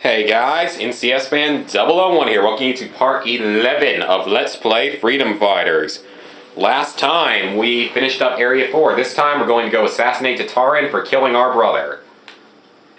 Hey guys, NCS fan 001 here, welcoming you to part 11 of Let's Play Freedom Fighters. Last time we finished up Area 4. This time we're going to go assassinate Tatarin for killing our brother.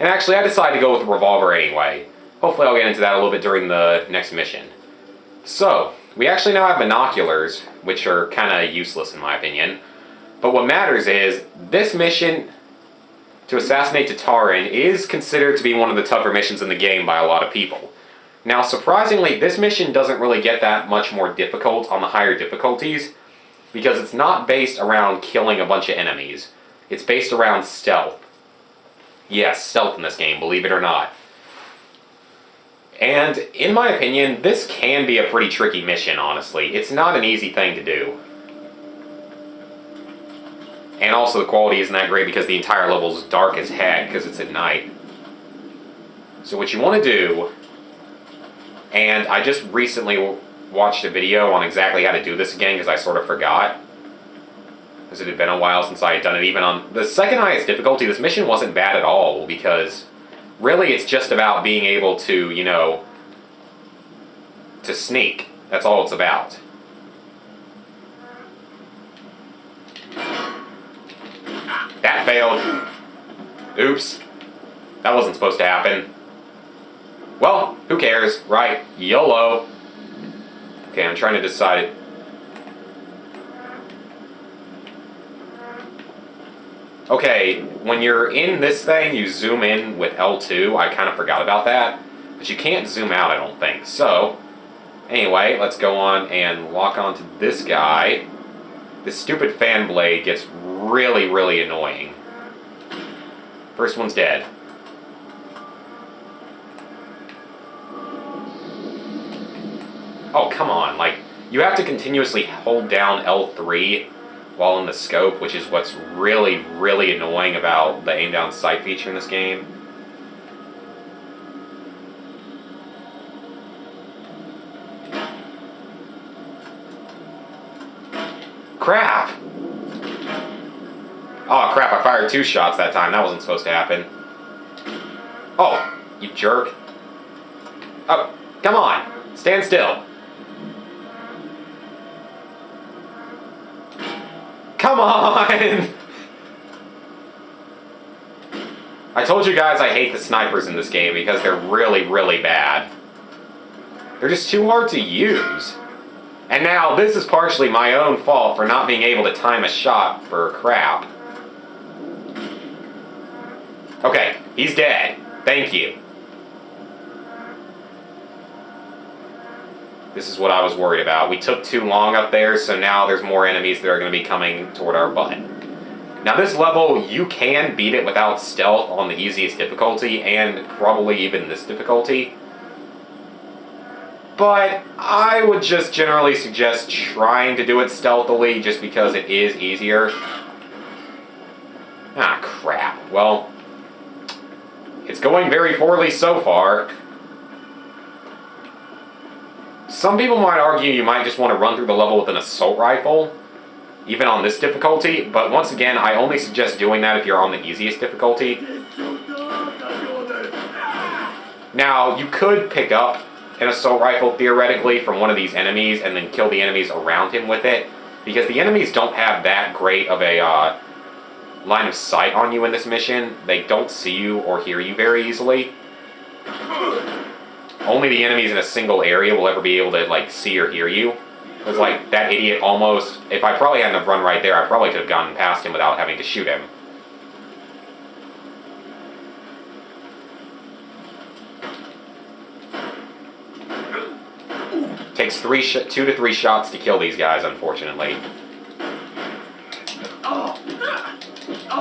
And actually I decided to go with a revolver anyway. Hopefully I'll get into that a little bit during the next mission. So, we actually now have binoculars, which are kind of useless in my opinion. But what matters is, this mission to assassinate Tatarin is considered to be one of the tougher missions in the game by a lot of people. Now, surprisingly, this mission doesn't really get that much more difficult on the higher difficulties, because it's not based around killing a bunch of enemies. It's based around stealth. Yes, stealth in this game, believe it or not. And, in my opinion, this can be a pretty tricky mission, honestly. It's not an easy thing to do. And also the quality isn't that great because the entire level is dark as heck because it's at night. So what you want to do, and I just recently watched a video on exactly how to do this again because I sort of forgot. Because it had been a while since I had done it even on the second highest difficulty. This mission wasn't bad at all because really it's just about being able to, you know, to sneak. That's all it's about. That failed. Oops. That wasn't supposed to happen. Well, who cares, right? YOLO. Okay, I'm trying to decide. Okay, when you're in this thing, you zoom in with L2. I kind of forgot about that. But you can't zoom out, I don't think. So, anyway, let's go on and lock onto this guy. This stupid fan blade gets really, really annoying. First one's dead. Oh, come on. Like, you have to continuously hold down L3 while in the scope, which is what's really, really annoying about the aim down sight feature in this game. Crap! Oh crap, I fired 2 shots that time. That wasn't supposed to happen. Oh, you jerk. Oh, come on. Stand still. Come on! I told you guys I hate the snipers in this game because they're really, really bad. They're just too hard to use. And now, this is partially my own fault for not being able to time a shot for crap. Okay, he's dead. Thank you. This is what I was worried about. We took too long up there, so now there's more enemies that are going to be coming toward our butt. Now this level, you can beat it without stealth on the easiest difficulty, and probably even this difficulty. But I would just generally suggest trying to do it stealthily just because it is easier. Ah, crap. Well, it's going very poorly so far. Some people might argue you might just want to run through the level with an assault rifle, even on this difficulty, but once again, I only suggest doing that if you're on the easiest difficulty. Now, you could pick up an assault rifle theoretically from one of these enemies and then kill the enemies around him with it, because the enemies don't have that great of a line of sight on you in this mission. They don't see you or hear you very easily. Only the enemies in a single area will ever be able to, like, see or hear you. It's like, that idiot almost... If I probably hadn't have run right there, I probably could have gotten past him without having to shoot him. Takes 2 to 3 shots to kill these guys, unfortunately.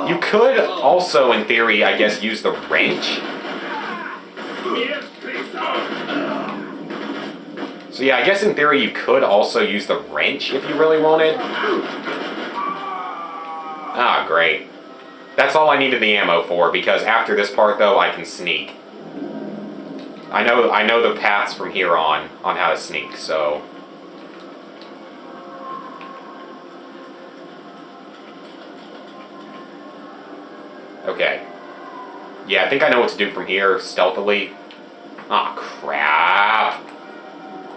You could also, in theory, I guess, use the wrench. So yeah, I guess in theory you could also use the wrench if you really wanted. Ah, great. That's all I needed the ammo for, because after this part though, I can sneak. I know the paths from here on how to sneak, so... Okay. Yeah, I think I know what to do from here, stealthily. Aw, crap.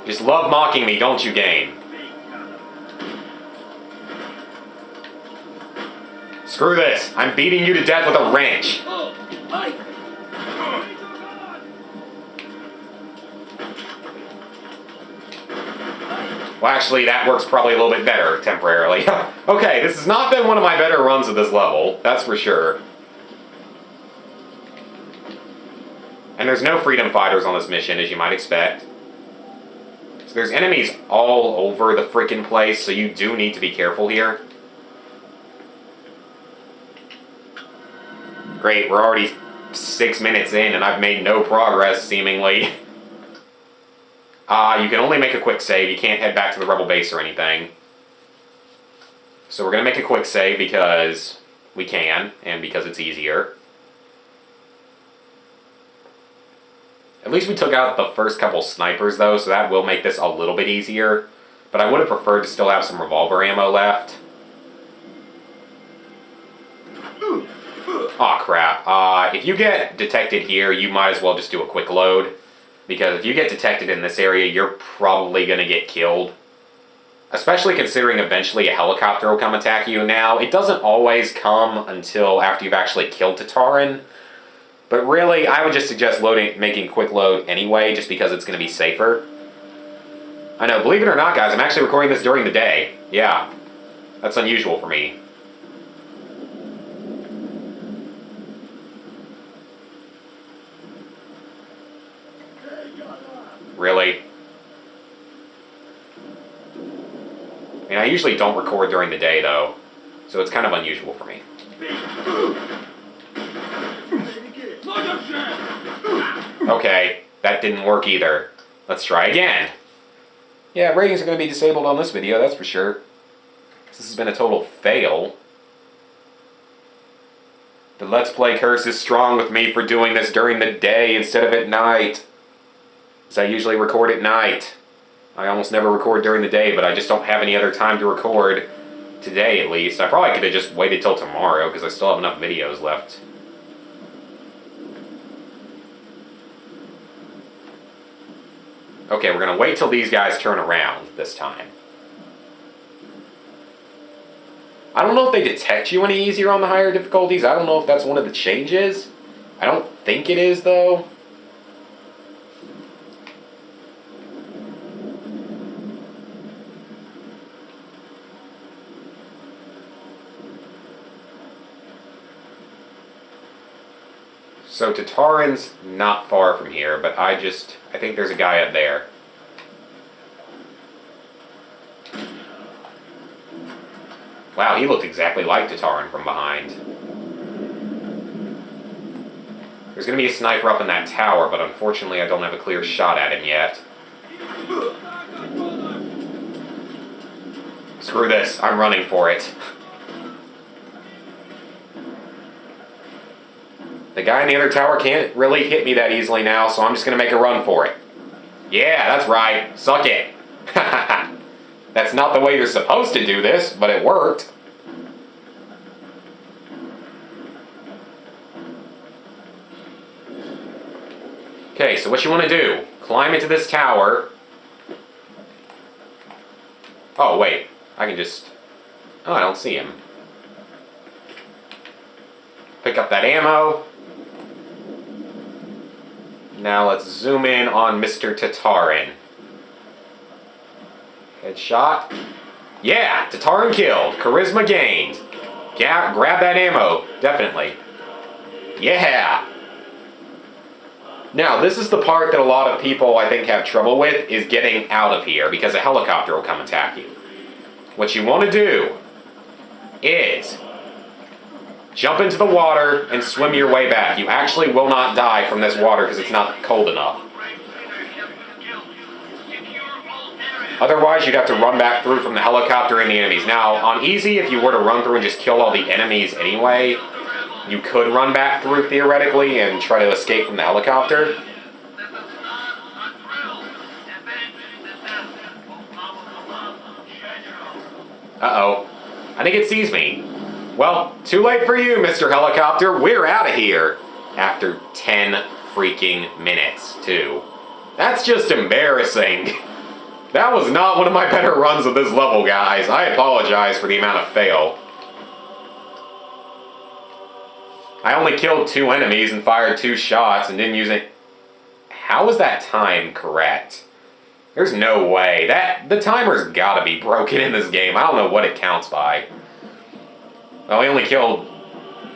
Just love mocking me, don't you, game? Screw this. I'm beating you to death with a wrench. Well, actually, that works probably a little bit better temporarily. Okay, this has not been one of my better runs of this level, that's for sure. And there's no freedom fighters on this mission, as you might expect. So there's enemies all over the freaking place, so you do need to be careful here. Great, we're already 6 minutes in and I've made no progress, seemingly. You can only make a quick save. You can't head back to the rebel base or anything. So we're going to make a quick save because we can, and because it's easier. At least we took out the first couple snipers, though, so that will make this a little bit easier. But I would have preferred to still have some revolver ammo left. Aw, crap. If you get detected here, you might as well just do a quick load. Because if you get detected in this area, you're probably going to get killed. Especially considering eventually a helicopter will come attack you. Now, it doesn't always come until after you've actually killed Tatarin. But really, I would just suggest making a quick load anyway, just because it's going to be safer. I know, believe it or not, guys, I'm actually recording this during the day. Yeah, that's unusual for me. Really? I mean, I usually don't record during the day, though, so it's kind of unusual for me. Okay, that didn't work either. Let's try again. Yeah, ratings are going to be disabled on this video, that's for sure. This has been a total fail. The Let's Play curse is strong with me for doing this during the day instead of at night. Because I usually record at night. I almost never record during the day, but I just don't have any other time to record. Today, at least. I probably could have just waited till tomorrow, because I still have enough videos left. Okay, we're going to wait till these guys turn around this time. I don't know if they detect you any easier on the higher difficulties. I don't know if that's one of the changes. I don't think it is, though. So Tatarin's not far from here, but I think there's a guy up there. Wow, he looked exactly like Tatarin from behind. There's going to be a sniper up in that tower, but unfortunately I don't have a clear shot at him yet. Screw this, I'm running for it. The guy in the other tower can't really hit me that easily now, so I'm just going to make a run for it. Yeah, that's right. Suck it. That's not the way you're supposed to do this, but it worked. Okay, so what you want to do, climb into this tower. Oh, wait. I can just... Oh, I don't see him. Pick up that ammo. Now let's zoom in on Mr. Tatarin. Headshot. Yeah, Tatarin killed. Charisma gained. Yeah, grab that ammo. Definitely. Yeah. Now, this is the part that a lot of people, I think, have trouble with, is getting out of here, because a helicopter will come attack you. What you want to do is jump into the water and swim your way back. You actually will not die from this water because it's not cold enough. Otherwise, you'd have to run back through from the helicopter and the enemies. Now, on easy, if you were to run through and just kill all the enemies anyway, you could run back through, theoretically, and try to escape from the helicopter. Uh-oh. I think it sees me. Well, too late for you, Mr. Helicopter. We're out of here. After 10 freaking minutes, too. That's just embarrassing. That was not one of my better runs of this level, guys. I apologize for the amount of fail. I only killed 2 enemies and fired 2 shots and didn't use it. How was that time correct? There's no way. The timer's gotta be broken in this game. I don't know what it counts by. Well, we only killed...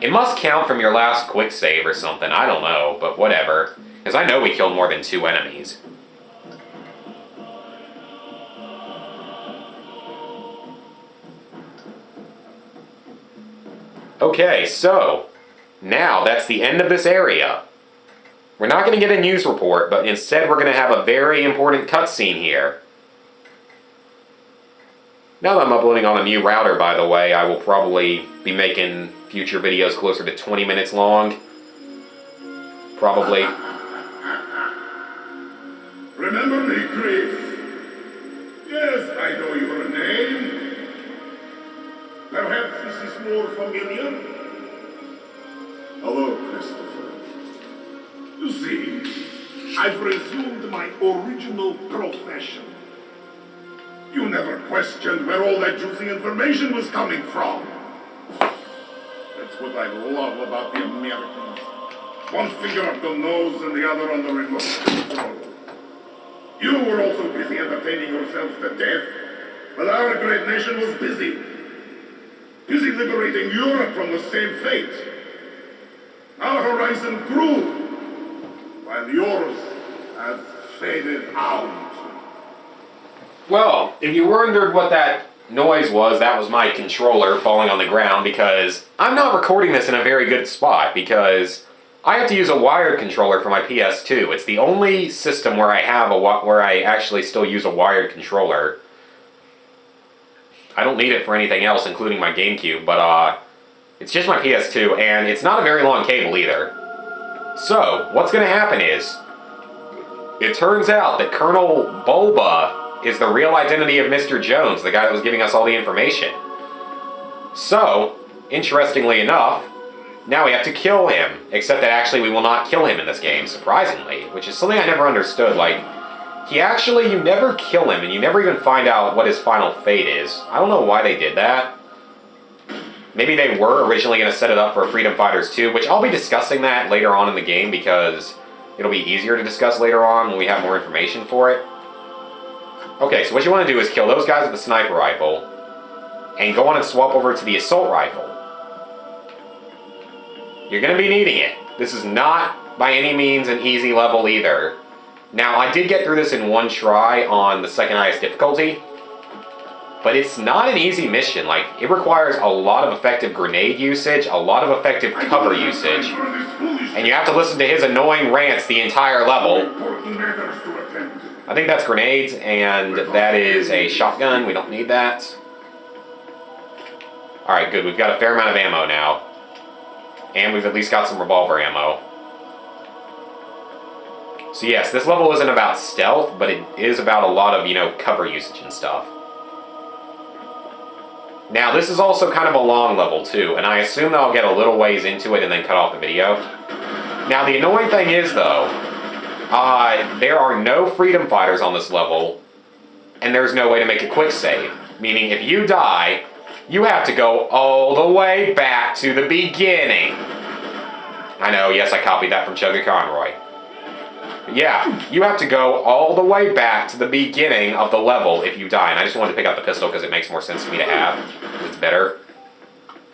It must count from your last quick save or something. I don't know, but whatever. Because I know we killed more than 2 enemies. Okay, so... Now, that's the end of this area. We're not going to get a news report, but instead we're going to have a very important cutscene here. Now that I'm uploading on a new router, by the way, I will probably be making future videos closer to 20 minutes long. Probably. Remember me, Chris? Yes, I know your name. Perhaps this is more familiar? Hello, Christopher. You see, I've resumed my original profession. You never questioned where all that juicy information was coming from. That's what I love about the Americans. One finger up the nose and the other on the remote control. You were also busy entertaining yourselves to death, but our great nation was busy. Busy liberating Europe from the same fate. Our horizon grew, while yours has faded out. Well, if you wondered what that noise was, that was my controller falling on the ground, because I'm not recording this in a very good spot, because I have to use a wired controller for my PS2. It's the only system where I have where I actually still use a wired controller. I don't need it for anything else, including my GameCube, but it's just my PS2, and it's not a very long cable either. So, what's going to happen is, it turns out that Colonel Bulba is the real identity of Mr. Jones, the guy that was giving us all the information. So, interestingly enough, now we have to kill him, except that actually we will not kill him in this game, surprisingly, which is something I never understood. Like, you never kill him, and you never even find out what his final fate is. I don't know why they did that. Maybe they were originally going to set it up for Freedom Fighters 2, which I'll be discussing that later on in the game because it'll be easier to discuss later on when we have more information for it. Okay, so what you want to do is kill those guys with the sniper rifle and go on and swap over to the assault rifle. You're going to be needing it. This is not by any means an easy level either. Now, I did get through this in one try on the second highest difficulty, but it's not an easy mission. Like, it requires a lot of effective grenade usage, a lot of effective cover usage, and you have to listen to his annoying rants the entire level. I think that's grenades, and that is a shotgun. We don't need that. Alright, good. We've got a fair amount of ammo now. And we've at least got some revolver ammo. So yes, this level isn't about stealth, but it is about a lot of, cover usage and stuff. Now, this is also kind of a long level, too, and I assume that I'll get a little ways into it and then cut off the video. Now, the annoying thing is, though, there are no freedom fighters on this level, and there's no way to make a quick save. Meaning, if you die, you have to go all the way back to the beginning. I know, yes, I copied that from Chugga Conroy. But yeah, you have to go all the way back to the beginning of the level if you die. And I just wanted to pick out the pistol because it makes more sense to me to have. It's better.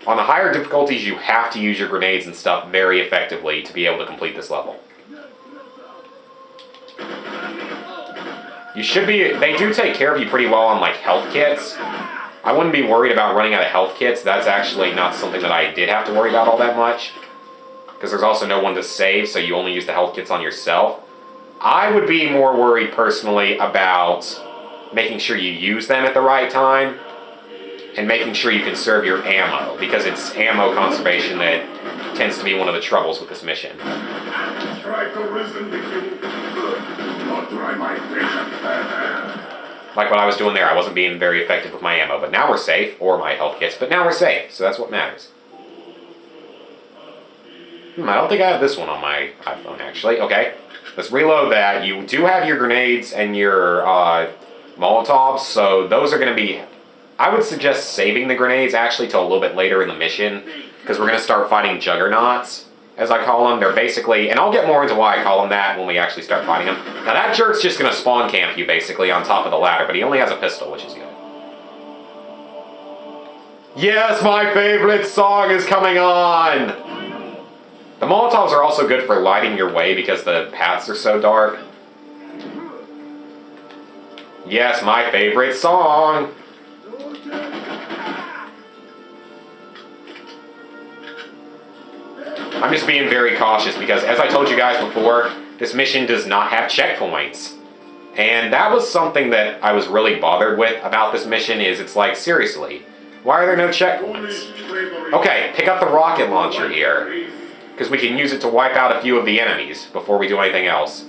On the higher difficulties, you have to use your grenades and stuff very effectively to be able to complete this level. You should be... They do take care of you pretty well on, like, health kits. I wouldn't be worried about running out of health kits. That's actually not something that I did have to worry about all that much. Because there's also no one to save, so you only use the health kits on yourself. I would be more worried personally about making sure you use them at the right time and making sure you conserve your ammo, because it's ammo conservation that tends to be one of the troubles with this mission. Try to reason with you. Not try my patience. Like what I was doing there, I wasn't being very effective with my ammo, but now we're safe, or my health kits, but now we're safe, so that's what matters. I don't think I have this one on my iPhone, actually. Okay, let's reload that. You do have your grenades and your Molotovs, so those are going to be... I would suggest saving the grenades, actually, till a little bit later in the mission, because we're going to start fighting Juggernauts, as I call them. They're basically... And I'll get more into why I call them that when we actually start fighting them. Now, that jerk's just going to spawn camp you, basically, on top of the ladder, but he only has a pistol, which is good. Yes, my favorite song is coming on! The Molotovs are also good for lighting your way because the paths are so dark. Yes, my favorite song! I'm just being very cautious because, as I told you guys before, this mission does not have checkpoints. And that was something that I was really bothered with about this mission, is it's like, seriously, why are there no checkpoints? Okay, pick up the rocket launcher here, because we can use it to wipe out a few of the enemies before we do anything else.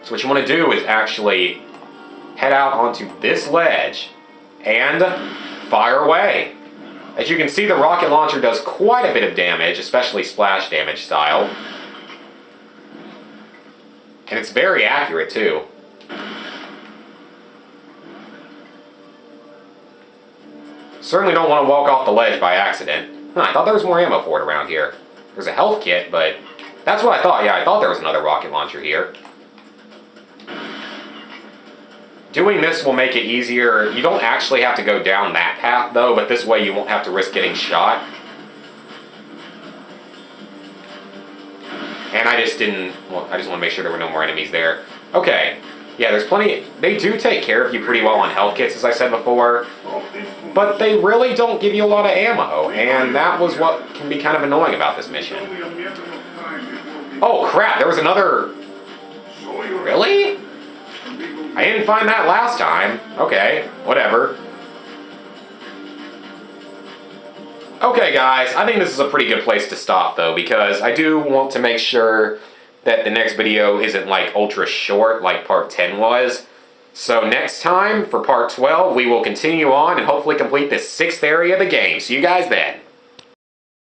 So what you want to do is actually head out onto this ledge and fire away. As you can see, the rocket launcher does quite a bit of damage, especially splash damage style. And it's very accurate, too. Certainly don't want to walk off the ledge by accident. I thought there was more ammo for it around here. There's a health kit, but that's what I thought. Yeah, I thought there was another rocket launcher here. Doing this will make it easier. You don't actually have to go down that path, though, but this way you won't have to risk getting shot. And I just didn't... Well, I just want to make sure there were no more enemies there. Okay. Yeah, there's plenty... They do take care of you pretty well on health kits, as I said before. But they really don't give you a lot of ammo. And that was what can be kind of annoying about this mission. Oh, crap. There was another... Really? I didn't find that last time. Okay, whatever. Okay, guys, I think this is a pretty good place to stop, though, because I do want to make sure that the next video isn't, like, ultra short like Part 10 was. So next time, for Part 12, we will continue on and hopefully complete this 6th area of the game. See you guys then.